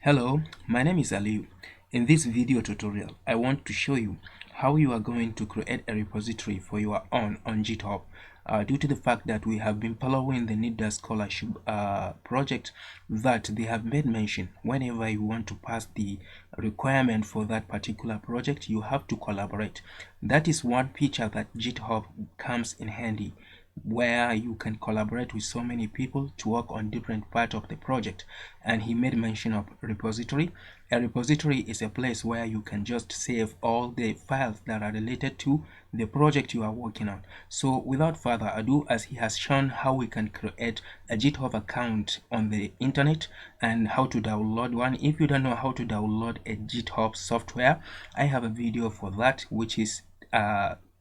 Hello, my name is Aliu. In this video tutorial, I want to show you how you are going to create a repository for your own on GitHub. Due to the fact that we have been following the NITDA scholarship project, that they have made mention whenever you want to pass the requirement for that particular project, you have to collaborate. That is one feature that GitHub comes in handy, where you can collaborate with so many people to work on different parts of the project. And he made mention of repository. A repository is a place where you can just save all the files that are related to the project you are working on. So without further ado, as he has shown how we can create a GitHub account on the internet and how to download one. If you don't know how to download a GitHub software, I have a video for that, which is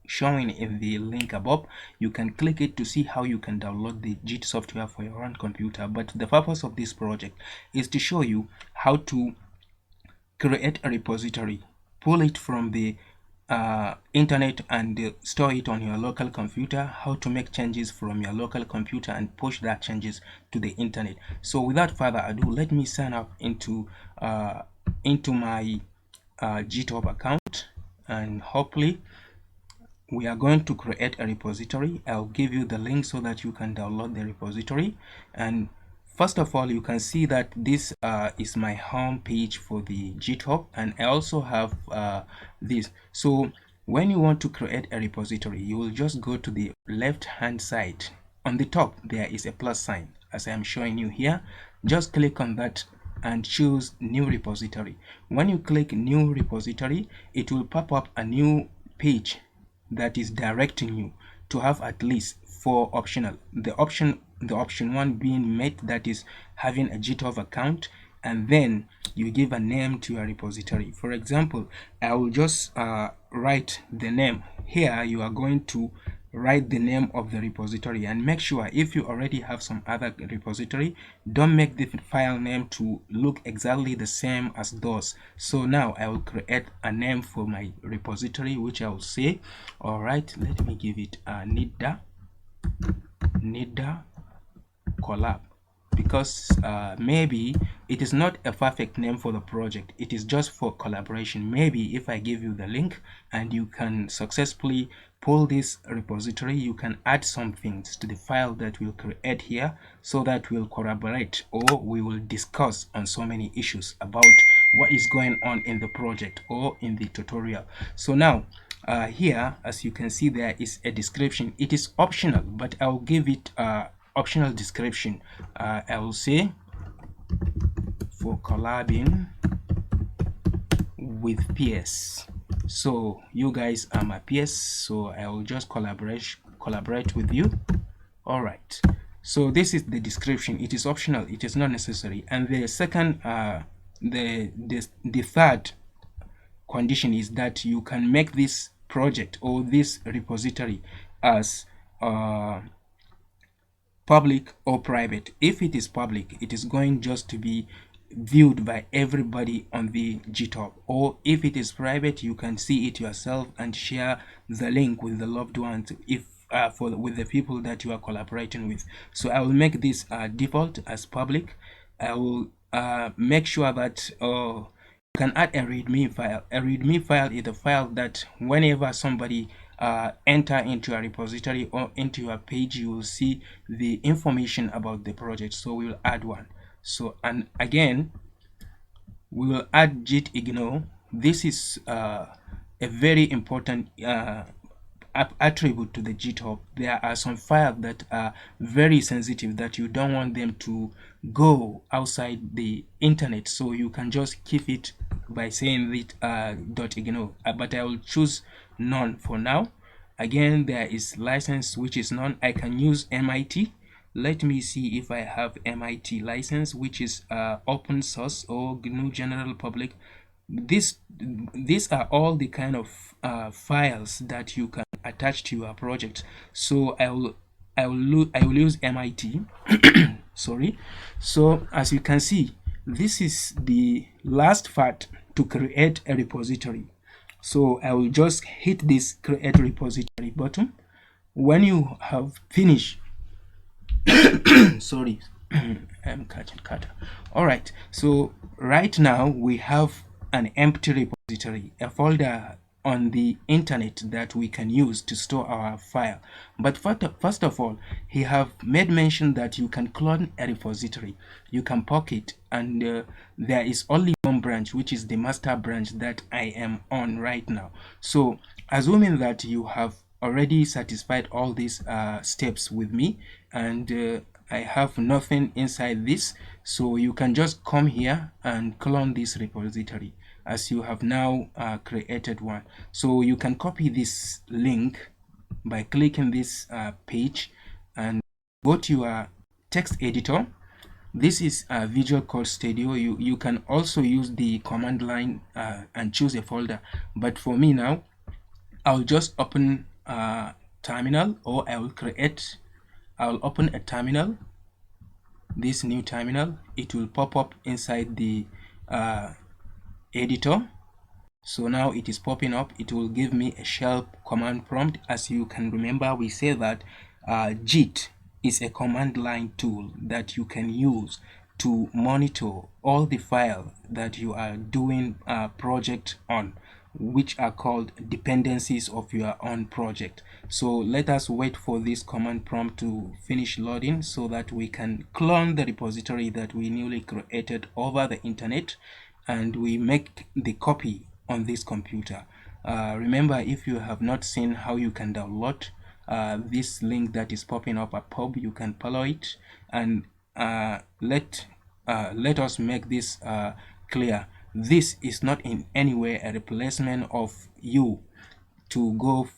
showing in the link above. You can click it to see how you can download the Git software for your own computer. But the purpose of this project is to show you how to create a repository, pull it from the internet and store it on your local computer, how to make changes from your local computer and push that changes to the internet. So without further ado, let me sign up into my GitHub account, and hopefully we are going to create a repository. I'll give you the link so that you can download the repository. And first of all, you can see that this is my home page for the GitHub, and I also have this. So when you want to create a repository, you will just go to the left hand side. On the top there is a plus sign, as I am showing you here. Just click on that and choose new repository. When you click new repository, it will pop up a new page that is directing you to have at least 4 optional. The option 1 being met, that is having a GitHub account, and then you give a name to your repository. For example, I will just write the name. Here you are going to write the name of the repository, and make sure if you already have some other repository, don't make the file name to look exactly the same as those. So now I will create a name for my repository, which I will say, all right, let me give it NITDA collab, because maybe it is not a perfect name for the project. It is just for collaboration. Maybe if I give you the link and you can successfully pull this repository, you can add some things to the file that we'll create here, so that we'll collaborate, or we will discuss on so many issues about what is going on in the project or in the tutorial. So now here, as you can see, there is a description. It is optional, but I'll give it optional description. I will say, for collabing with peers. So you guys are my peers, so I will just collaborate with you. All right, so this is the description. It is optional, it is not necessary. And the second the third condition is that you can make this project or this repository as public or private. If it is public, it is going just to be viewed by everybody on the GitHub, or if it is private, you can see it yourself and share the link with the loved ones, if with the people that you are collaborating with. So I will make this default as public. I will make sure that you can add a readme file. A readme file is a file that whenever somebody enter into a repository or into your page, you will see the information about the project. So we will add one. So, and again, we will add git ignore. This is a very important attribute to the GitHub. There are some files that are very sensitive that you don't want them to go outside the internet, so you can just keep it by saying that .ignore, but I will choose none for now. Again, there is license, which is none. I can use MIT. Let me see if I have MIT license, which is open source or GNU general public. These are all the kind of files that you can attach to your project. So I will use MIT. Sorry. So as you can see, this is the last part to create a repository. So I will just hit this create repository button. When you have finished sorry, I'm catching cutter. All right, so right now we have an empty repository, a folder on the internet that we can use to store our file. But first of all, he have made mention that you can clone a repository, you can pocket, and there is only one branch, which is the master branch that I am on right now. So assuming that you have already satisfied all these steps with me, and I have nothing inside this, so you can just come here and clone this repository as you have now created one. So you can copy this link by clicking this page and go to your text editor. This is Visual Code Studio. You can also use the command line and choose a folder, but for me now, I'll just open a terminal, or I'll open a terminal, this new terminal. It will pop up inside the editor. So now it is popping up. It will give me a shell command prompt. As you can remember, we say that Git is a command line tool that you can use to monitor all the file that you are doing a project on, which are called dependencies of your own project. So let us wait for this command prompt to finish loading so that we can clone the repository that we newly created over the internet, and we make the copy on this computer. Remember, if you have not seen how you can download this link that is popping up above, you can follow it, and let us make this clear. This is not in any way a replacement of you to go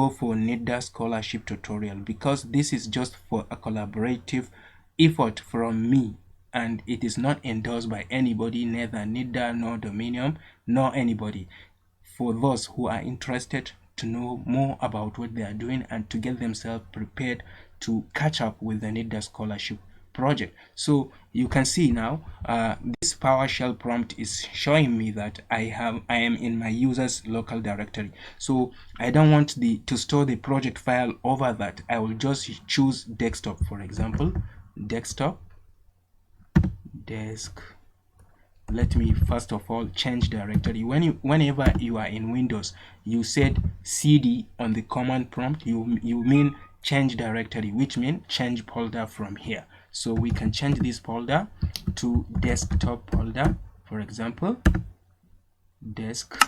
for NITDA scholarship tutorial, because this is just for a collaborative effort from me, and it is not endorsed by anybody, neither NITDA nor Dominion nor anybody. For those who are interested to know more about what they are doing and to get themselves prepared to catch up with the NITDA scholarship project. So you can see now this PowerShell prompt is showing me that I am in my user's local directory. So I don't want to store the project file over that. I will just choose desktop, for example, desk. Let me first of all change directory. Whenever you are in Windows, you said cd on the command prompt, you mean change directory, which means change folder from here. So we can change this folder to desktop folder, for example, desktop.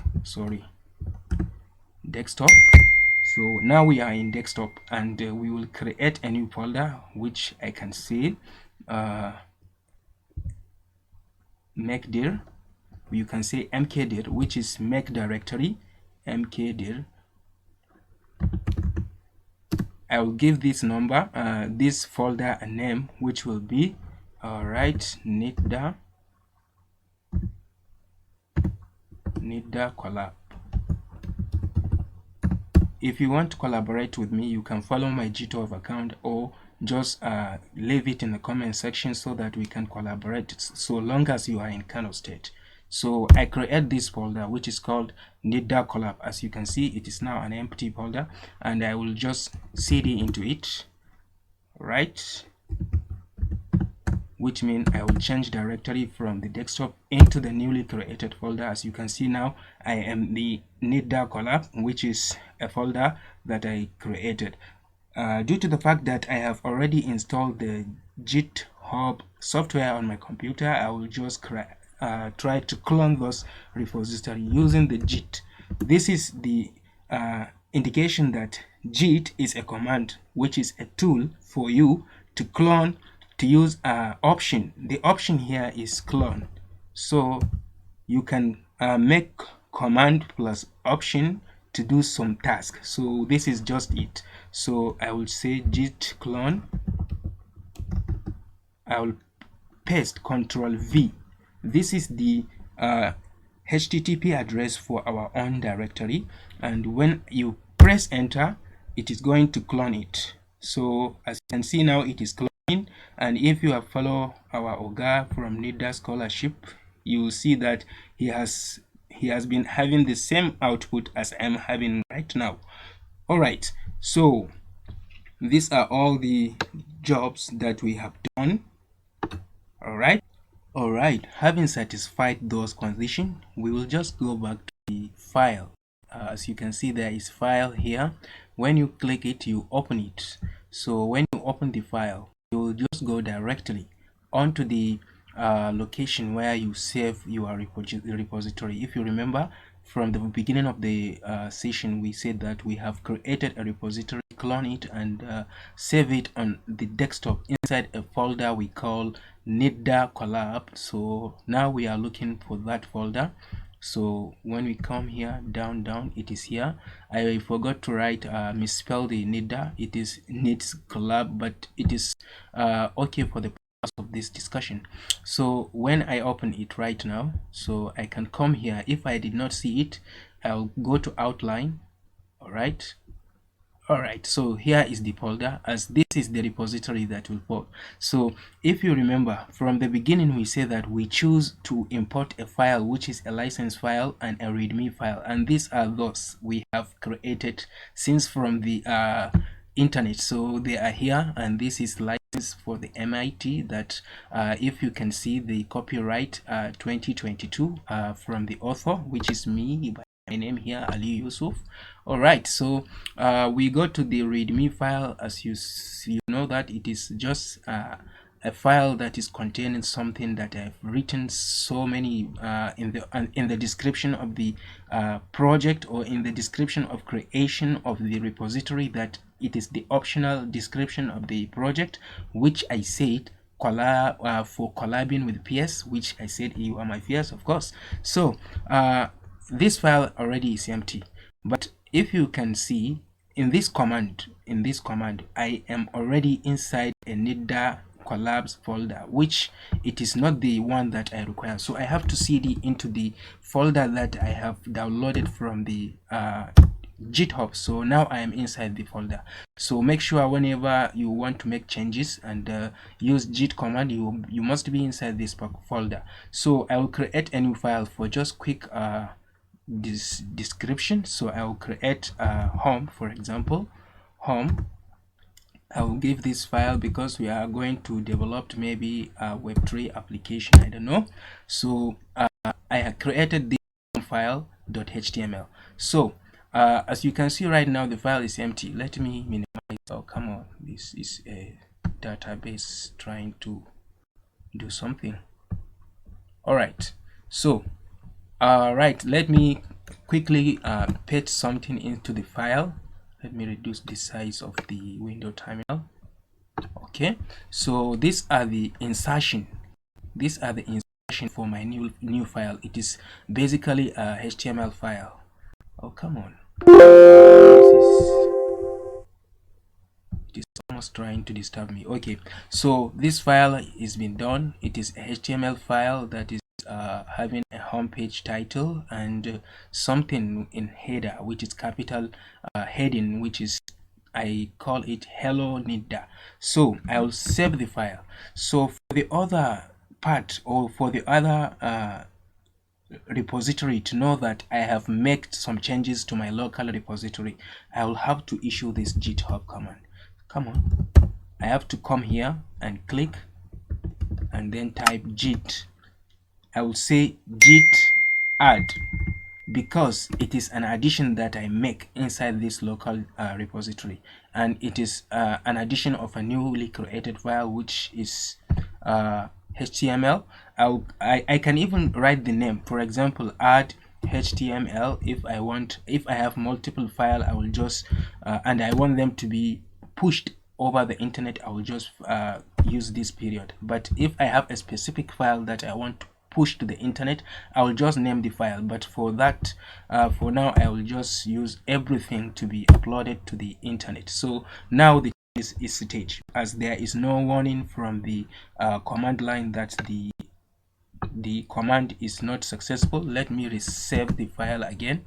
So now we are in desktop, and we will create a new folder, which I can see mkdir. You can say mkdir, which is make directory, mkdir. I will give this number, this folder a name, which will be NITDA collab. If you want to collaborate with me, you can follow my GitHub account, or just leave it in the comment section so that we can collaborate, so long as you are in Kano State. So I create this folder, which is called NITDA collab. As you can see, it is now an empty folder, and I will just cd into it, right? Which means I will change directory from the desktop into the newly created folder. As you can see now, I am the NITDA collab, which is a folder that I created. Due to the fact that I have already installed the GitHub software on my computer, I will just try to clone those repositories using the Git. This is the indication that Git is a command, which is a tool for you to clone, to use option. The option here is clone. So you can make command plus option to do some task. So this is just it. So I will say git clone. I will paste Ctrl V. This is the HTTP address for our own directory, and when you press enter, it is going to clone it. So as you can see now, it is cloning, and if you have followed our Oga from NITDA scholarship, you will see that he has been having the same output as I'm having right now. All right, so these are all the jobs that we have done All right, having satisfied those conditions, we will just go back to the file. As you can see, there is file here. When you click it, you open it. So when you open the file, you will just go directly onto the location where you save your repository. If you remember, from the beginning of the session, we said that we have created a repository, clone it, and save it on the desktop inside a folder we call NITDA collab. So now we are looking for that folder. So when we come here, down, it is here. I forgot to write, misspell the NITDA. It is NITS collab, but it is okay for the purpose of this discussion. So when I open it right now, so I can come here. If I did not see it, I'll go to outline. All right, so here is the folder, as this is the repository that will port. So if you remember, from the beginning we say that we choose to import a file which is a license file and a readme file, and these are those we have created since from the internet. So they are here, and this is license for the MIT that if you can see the copyright 2022 from the author, which is me, by my name here, Ali Yusuf. All right, so we go to the readme file. As you know that it is just a file that is containing something that I've written so many in the description of the project, or in the description of creation of the repository, that it is the optional description of the project, which I said for collabing with peers, which I said you are my peers, of course. So this file already is empty, but if you can see in this command, I am already inside a NITDA collabs folder, which it is not the one that I require. So I have to cd into the folder that I have downloaded from the GitHub. So now I am inside the folder. So make sure whenever you want to make changes and use git command, you must be inside this folder. So I will create a new file for just quick this description. So I will create home, for example, home. I will give this file because we are going to develop maybe a Web3 application, I don't know. So I have created this file .html. So as you can see right now, the file is empty. Let me minimize. Oh, come on, this is a database trying to do something. All right, so right, let me quickly paste something into the file. Let me reduce the size of the window terminal. Okay, so these are the insertion. These are the insertion for my new file. It is basically a HTML file. Oh, come on. It is almost trying to disturb me. Okay, so this file is been done. It is a HTML file that is having a homepage title and something in header, which is capital heading, which is, I call it hello NITDA. So I will save the file. So for the other part, or for the other repository, to know that I have made some changes to my local repository, I will have to issue this GitHub command. Come on, I have to come here and click and then type git. I will say git add, because it is an addition that I make inside this local repository, and it is an addition of a newly created file, which is HTML. I can even write the name, for example, add HTML. If I have multiple file, I will just and I want them to be pushed over the internet, I will just use this period. But if I have a specific file that I want to push to the internet, I will just name the file. But for that, for now, I will just use everything to be uploaded to the internet. So now the is stage, as there is no warning from the command line that the command is not successful. Let me resave the file again.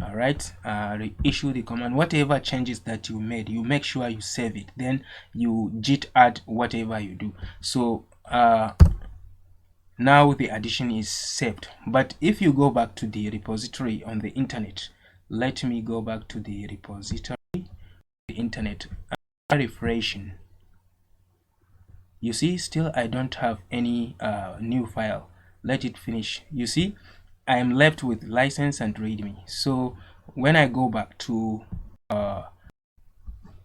All right, reissue the command. Whatever changes that you made, you make sure you save it, then you git add whatever you do. So now the addition is saved. But if you go back to the repository on the internet, let me go back to the repository, the internet, refreshing. You see, still I don't have any new file. Let it finish. You see, I am left with license and readme. So when I go back to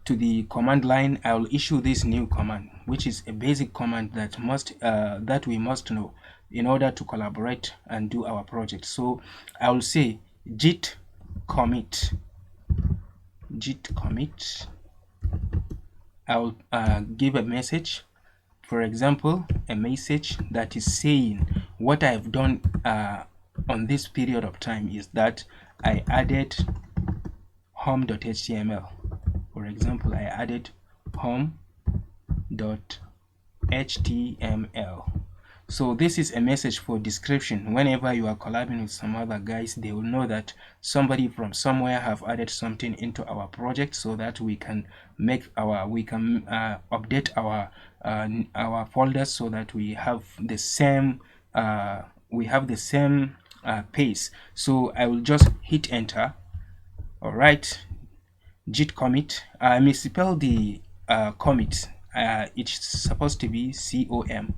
the command line, I will issue this new command, which is a basic command that we must know in order to collaborate and do our project. So I will say git commit. I will give a message, for example, a message that is saying what I've done on this period of time is that I added home.html. For example, I added home.html. So this is a message for description. Whenever you are collabing with some other guys, they will know that somebody from somewhere have added something into our project, so that we can update our folders so that we have the same pace. So I will just hit enter. All right, git commit. I misspelled the commit. It's supposed to be COM.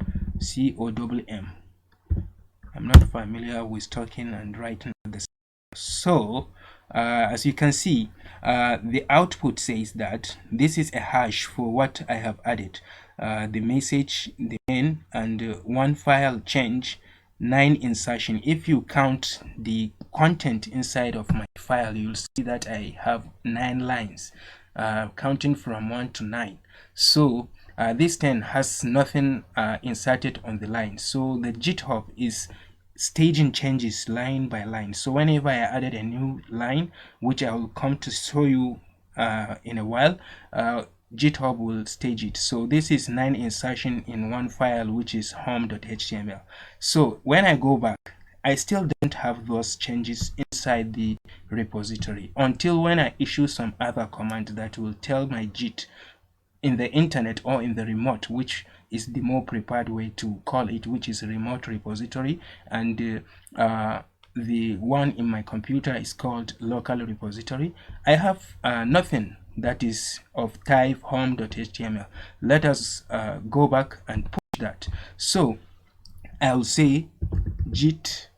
I'm not familiar with talking and writing at the same. So as you can see, the output says that this is a hash for what I have added. The message, the main, and one file change, 9 insertion. If you count the content inside of my file, you'll see that I have 9 lines, counting from 1 to 9. So this 10 has nothing inserted on the line. So the GitHub is staging changes line by line. So whenever I added a new line, which I will come to show you in a while, GitHub will stage it. So this is 9 insertion in one file, which is home.html. So when I go back, I still don't have those changes inside the repository until when I issue some other command that will tell my Git in the internet or in the remote, which is the more prepared way to call it, which is a remote repository, and the one in my computer is called local repository. I have nothing that is of type home.html. Let us go back and push that. So I'll say git,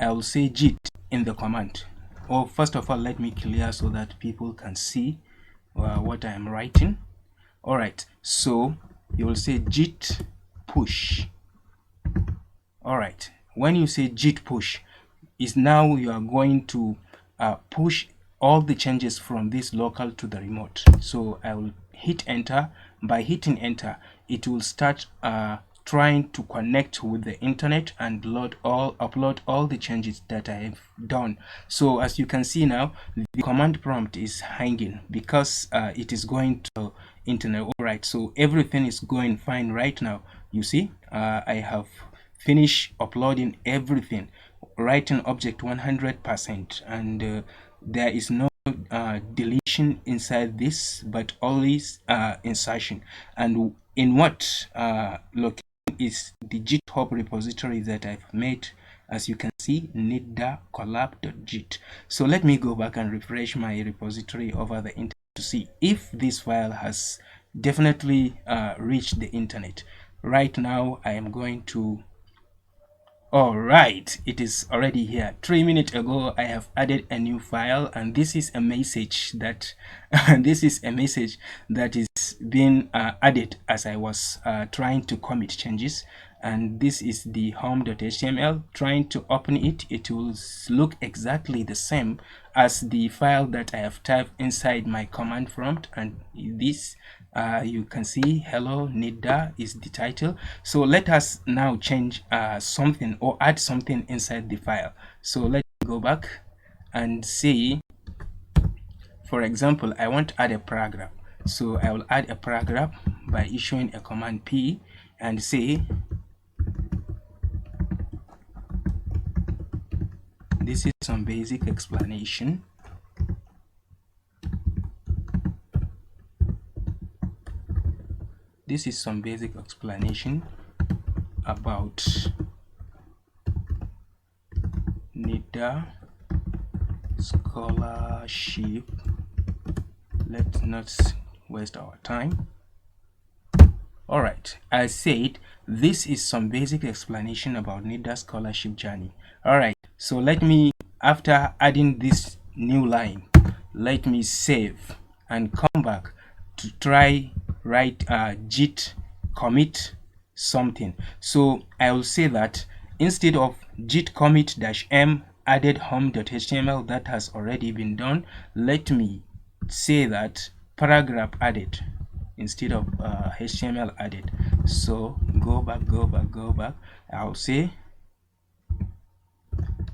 I'll say git in the command. Or first of all, let me clear so that people can see what I am writing. All right, so you will say git push. All right, when you say git push, is now you are going to push all the changes from this local to the remote. So I will hit enter. By hitting enter, it will start trying to connect with the internet and upload all the changes that I have done. So as you can see now, the command prompt is hanging because it is going to internet. All right, so everything is going fine right now. You see, I have finished uploading everything, writing object 100%, and there is no deletion inside this, but always insertion. And in what location is the GitHub repository that I've made? As you can see, NITDA collab.git. So let me go back and refresh my repository over the internet to see if this file has definitely reached the internet. Right now I am going to, all right, it is already here. 3 minutes ago I have added a new file, and this is a message that this is a message that is being added as I was trying to commit changes. And this is the home.html. Trying to open it, it will look exactly the same as the file that I have typed inside my command prompt. And this you can see hello NITDA is the title. So let us now change something or add something inside the file. So let's go back and see, for example, I want to add a paragraph. So I will add a paragraph by issuing a command P and say this is some basic explanation. This is some basic explanation about NITDA scholarship. Let's not waste our time. Alright, I said this is some basic explanation about NITDA scholarship journey. Alright, so let me, after adding this new line, let me save and come back to try write git commit something. So I will say that instead of git commit -m added home.html that has already been done, let me say that paragraph added instead of HTML added. So go back. I'll say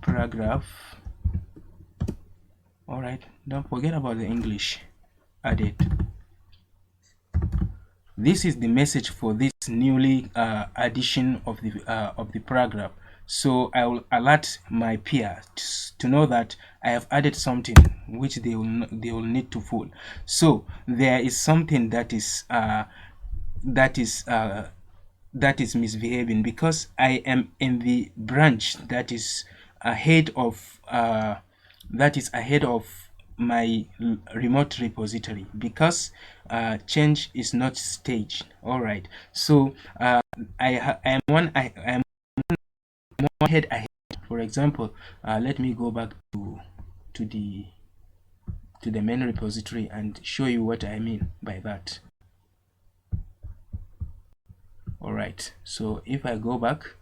paragraph. All right, don't forget about the English added. This is the message for this newly addition of the paragraph. So I will alert my peer to know that I have added something which they will need to follow. So there is something that is misbehaving because I am in the branch that is ahead of my remote repository, because change is not staged. All right, so I am one head ahead. For example, let me go back to the main repository and show you what I mean by that. All right, so if I go back,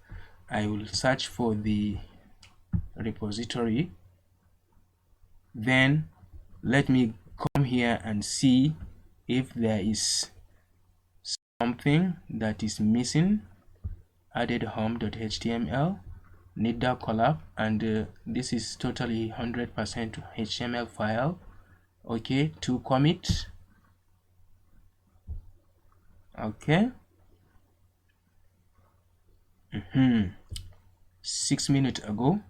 I will search for the repository. Then let me come here and see if there is something that is missing. Added home.html, NITDA collab, and this is totally 100% HTML file. Okay, to commit. Okay. 6 minutes ago,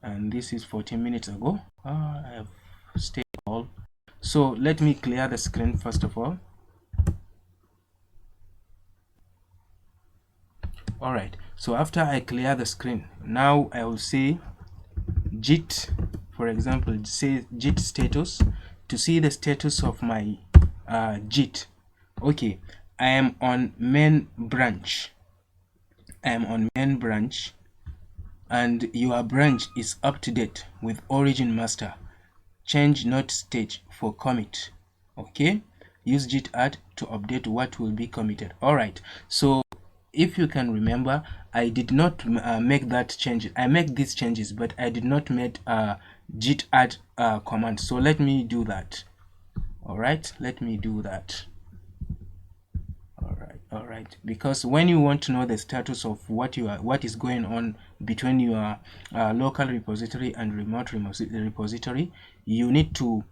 and this is 14 minutes ago. I have stayed all. So let me clear the screen first of all. All right, so after I clear the screen, now I will say git, for example, say git status to see the status of my git. Okay, I am on main branch. And your branch is up to date with origin master. Change not stage for commit. Okay, use git add to update what will be committed. All right, so if you can remember, I did not make that change. I make these changes, but I did not make git add command. So let me do that. All right, let me do that. All right, because when you want to know the status of what is going on between your local repository and remote repository, you need to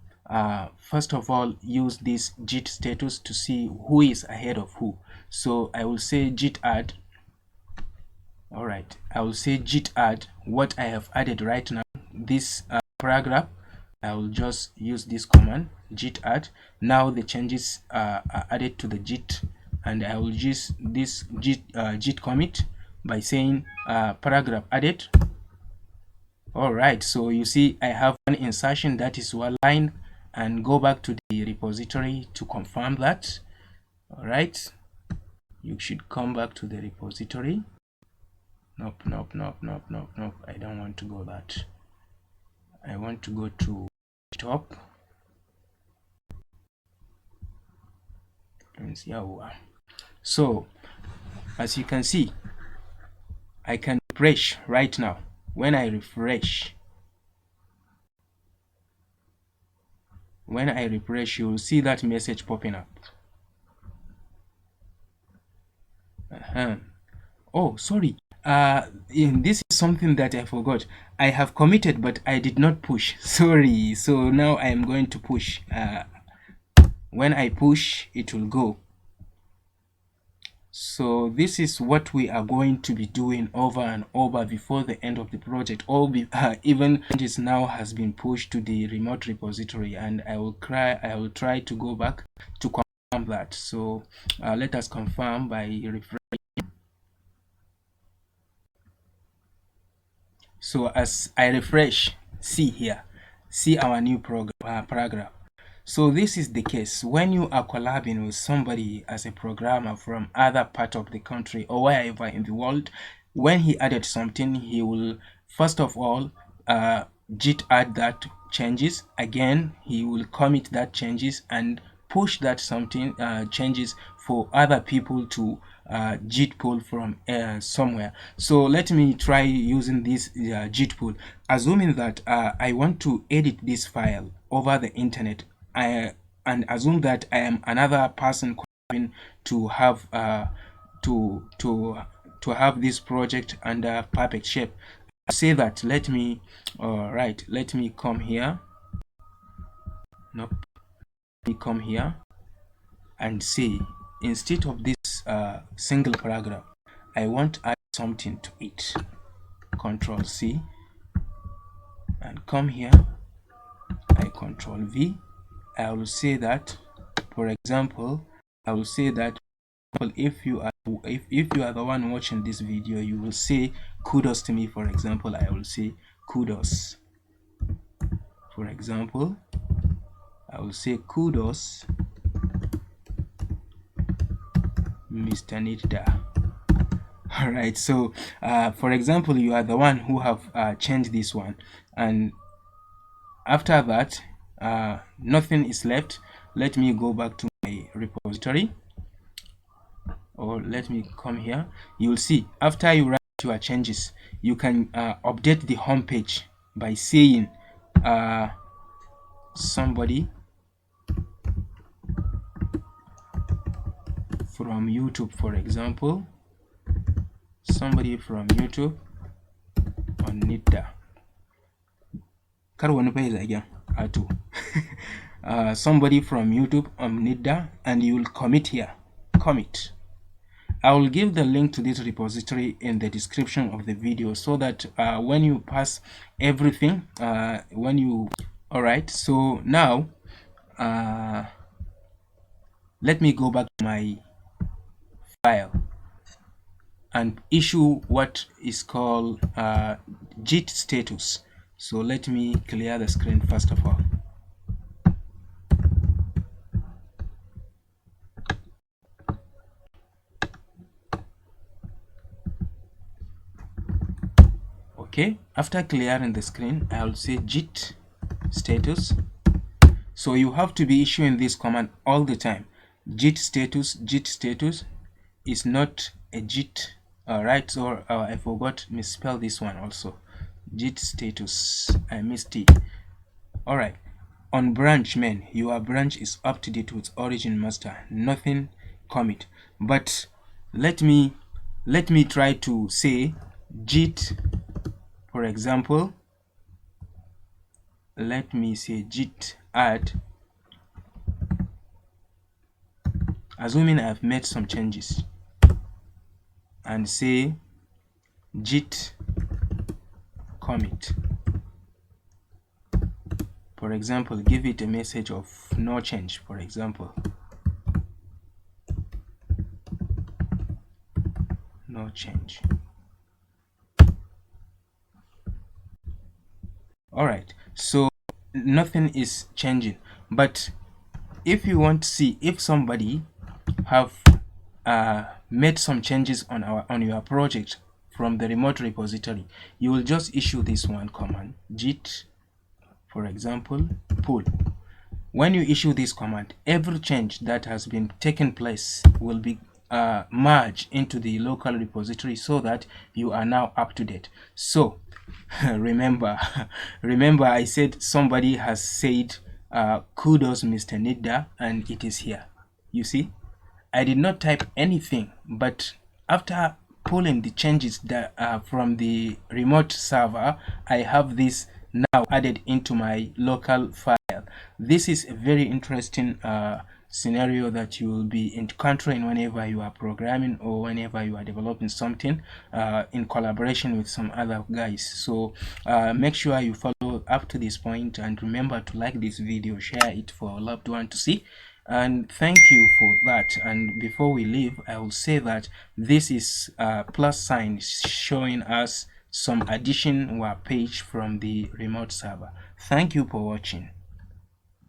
first of all use this git status to see who is ahead of who. So I will say git add. All right, I will say git add what I have added right now, this paragraph. I will just use this command git add. Now the changes are added to the git, and I will use this git commit by saying paragraph added. All right, so you see I have one insertion that is one line, and go back to the repository to confirm that. All right, you should come back to the repository. Nope, I don't want to go that. I want to go to top and see how. So as you can see, I can refresh right now. When I refresh, you will see that message popping up. Oh, sorry. This is something that I forgot. I have committed, but I did not push. Sorry. So now I am going to push. When I push, it will go. So this is what we are going to be doing over and over before the end of the project. Even changes now has been pushed to the remote repository, and I will try to go back to confirm that. So let us confirm by refreshing. So as I refresh, see here, see our new paragraph. So this is the case when you are collabing with somebody as a programmer from other part of the country or wherever in the world. When he added something, he will first of all git add that changes. Again, he will commit that changes and push that something changes for other people to git pull from somewhere. So let me try using this git pull, assuming that I want to edit this file over the internet, and assume that I am another person to have to have this project under perfect shape. I say that let me let me come here. Nope. Let me come here and say, instead of this single paragraph, I want to add something to it. Control C and come here. I Control V. I will say that, for example, I will say that if you are the one watching this video, you will say kudos to me. For example, I will say kudos. For example, I will say kudos Mr. NITDA. All right, so for example, you are the one who have changed this one, and after that nothing is left. Let me go back to my repository, or let me come here. You'll see after you write your changes, you can update the home page by saying somebody from YouTube, for example, somebody from YouTube on NITDA. Somebody from YouTube on NITDA, and you will commit here. Commit. I will give the link to this repository in the description of the video, so that when you pass everything, alright, so now let me go back to my file and issue what is called git status. So let me clear the screen first of all. Okay, after clearing the screen, I'll say git status. So you have to be issuing this command all the time. Git status is not a git. Alright, so I forgot misspell this one also. Git status, I missed it. Alright, on branch main, your branch is up to date with origin master, nothing commit. But let me try to say git, for example, let me say git add, assuming I've made some changes, and say git commit. For example, give it a message of no change, for example, no change. Alright, so nothing is changing. But if you want to see if somebody have made some changes on your project from the remote repository, you will just issue this one command, git, for example, pull. When you issue this command, every change that has been taken place will be merged into the local repository, so that you are now up to date. So remember I said somebody has said kudos Mr. NITDA, and it is here. You see, I did not type anything, but after pulling the changes that from the remote server, I have this now added into my local file. This is a very interesting scenario that you will be encountering whenever you are programming or whenever you are developing something in collaboration with some other guys. So make sure you follow up to this point, and remember to like this video, share it for a loved one to see, and thank you for that. And before we leave, I will say that this is plus sign showing us some addition to our page from the remote server. Thank you for watching.